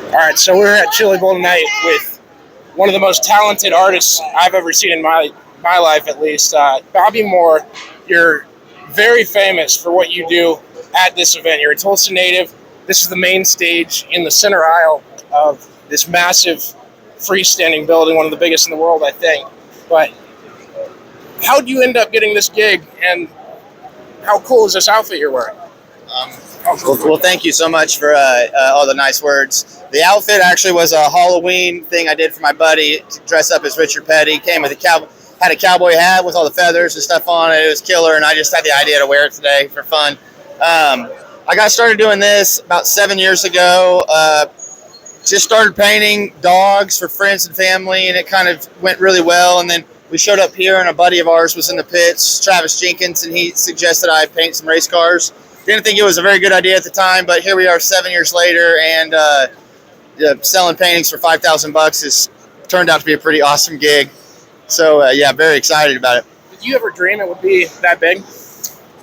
All right, so we're at Chili Bowl tonight with one of the most talented artists I've ever seen in my life, at least. Bobby Moore, you're very famous for what you do at this event. You're a Tulsa native. This is the main stage in the center aisle of this massive freestanding building, one of the biggest in the world, I think. But how did you end up getting this gig, and how cool is this outfit you're wearing? Well, thank you so much for all the nice words. The outfit actually was a Halloween thing I did for my buddy to dress up as Richard Petty. Came with had a cowboy hat with all the feathers and stuff on it. It was killer, and I just had the idea to wear it today for fun. I got started doing this about 7 years ago. Just started painting dogs for friends and family, and it kind of went really well. And then we showed up here, and a buddy of ours was in the pits, Travis Jenkins, and he suggested I paint some race cars. Didn't think it was a very good idea at the time, but here we are 7 years later, and selling paintings for $5,000 has turned out to be a pretty awesome gig. So yeah, very excited about it. Did you ever dream it would be that big?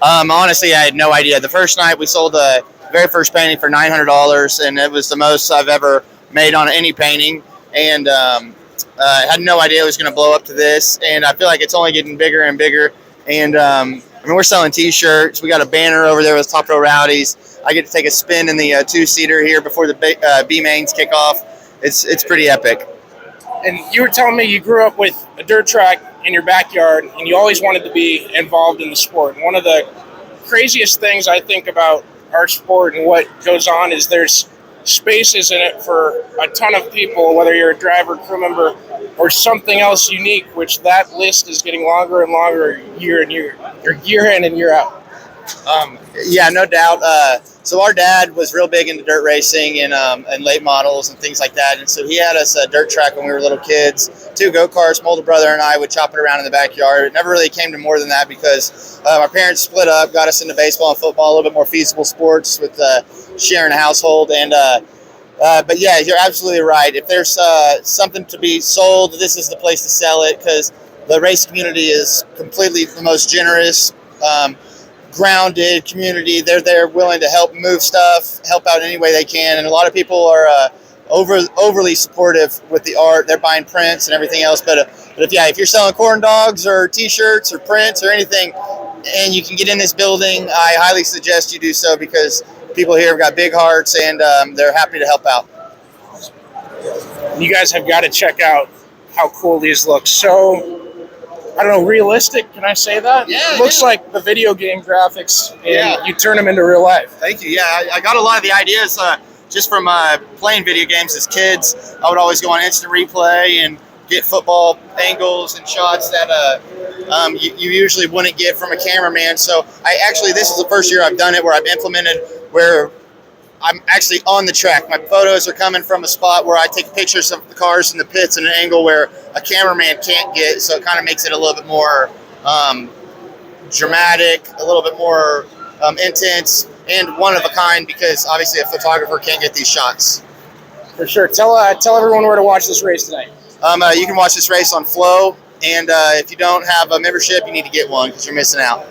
Honestly, I had no idea. The first night we sold the very first painting for $900, and it was the most I've ever made on any painting. And I had no idea it was going to blow up to this, and I feel like it's only getting bigger and bigger. And I mean, we're selling T-shirts. We got a banner over there with Top Row Rowdies. I get to take a spin in the two-seater here before the B-mains kick off. It's pretty epic. And you were telling me you grew up with a dirt track in your backyard, and you always wanted to be involved in the sport. And one of the craziest things I think about our sport and what goes on is there's spaces in it for a ton of people, whether you're a driver, crew member, or something else unique, which that list is getting longer and longer year in and year out. Yeah, no doubt. So our dad was real big into dirt racing and late models and things like that. And so he had us a dirt track when we were little kids, 2 go-karts. My older brother and I would chop it around in the backyard. It never really came to more than that because our parents split up, got us into baseball and football, a little bit more feasible sports with sharing a household. And but yeah, you're absolutely right. If there's something to be sold, this is the place to sell it because the race community is completely the most generous, grounded community. They're there willing to help move stuff, help out any way they can. And a lot of people are overly supportive with the art. They're buying prints and everything else. But if you're selling corn dogs or T-shirts or prints or anything, and you can get in this building, I highly suggest you do so because people here have got big hearts and they're happy to help out. You guys have got to check out how cool these look. So, I don't know, realistic, can I say that? Yeah. It looks like the video game graphics, and you turn them into real life. Thank you. Yeah, I got a lot of the ideas just from playing video games as kids. I would always go on instant replay and get football angles and shots that you usually wouldn't get from a cameraman. So this is the first year I've done it where I've implemented where I'm actually on the track. My photos are coming from a spot where I take pictures of the cars in the pits at an angle where a cameraman can't get, so it kind of makes it a little bit more dramatic, a little bit more intense, and one of a kind because obviously a photographer can't get these shots. For sure. Tell everyone where to watch this race tonight. You can watch this race on Flow, and if you don't have a membership, you need to get one because you're missing out.